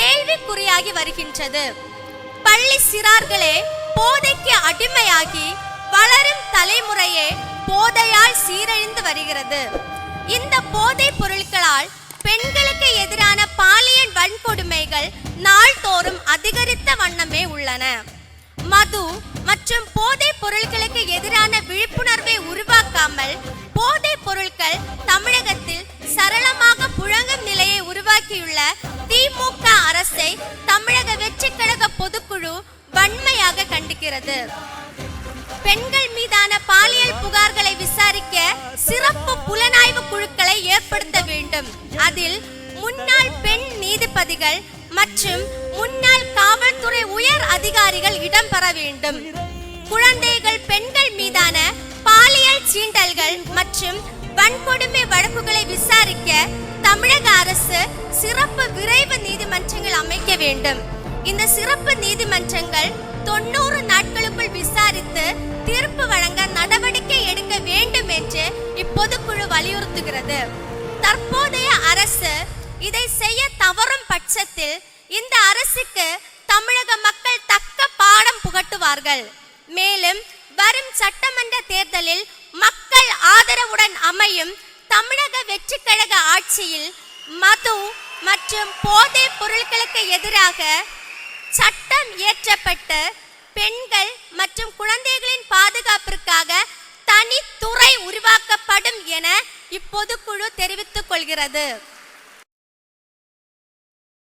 கேள்விக்குறியாகி வருகின்றது. பள்ளி சிறார்களே போதைக்கு அடிமையாகி வளரும் தலைமுறையே போதையால் சீரழிந்து வருகிறது. இந்த போதைப் பொருட்களால் பெண்களுக்கு எதிரான பாலியல் வன்கொடுமைகள் நாள்தோறும் அதிகரித்த வண்ணமே உள்ளன. மது மற்றும் போதைப் பொருட்களுக்கு எதிரான விழிப்புணர்வை உருவாக்காமல் போதைப் பொருட்கள் தமிழகத்தில் சரளமாக புழங்கும் நிலையை உருவாக்கியுள்ள திமுக அரசை தமிழக வெற்றி கழக பொதுக்குழு வன்மையாக கண்டிக்கிறது. பெண்கள் மீதான பாலியல் புகார்களை விசாரிக்க சிறப்பு புலனாய்வு குழுக்களை ஏற்படுத்த வேண்டும். அதில் முன்னாள் பெண் நீதிபதிகள் மற்றும் முன்னாள் காவல்துறை உயர் அதிகாரிகள் இடம்பெற வேண்டும். குழந்தைகள் பெண்கள் மீதான பாலியல் சீண்டல்கள் மற்றும் வன்கொடுமை வழக்குகளை விசாரிக்க தமிழக அரசு சிறப்பு விரைவு நீதிமன்றங்கள் அமைக்க வேண்டும். இந்த சிறப்பு நீதிமன்றங்கள் 90 நாட்களுக்குள் விசாரித்து தீர்ப்பு வழங்க நடவடிக்கை எடுக்க வேண்டும் என்று இப்பொதுக்குழு வலியுறுத்துகிறது. தற்போதைய அரசு இதை செய்ய தவறும் பட்சத்தில் இந்த அரசுக்கு தமிழக மக்கள் தக்க பாடம் புகட்டுவார்கள். மேலும் வரும் சட்டமன்ற தேர்தலில் மக்கள் ஆதரவுடன் அமையும் தமிழக வெற்றி கழக ஆட்சியில் மது மற்றும் போதைப் பொருட்களுக்கு எதிராக சட்டம் இயற்றப்பட்டு பெண்கள் மற்றும் குழந்தைகளின் பாதுகாப்பிற்காக தனித்துறை உருவாக்கப்படும் என இப்பொதுக்குழு தெரிவித்துக் கொள்கிறது.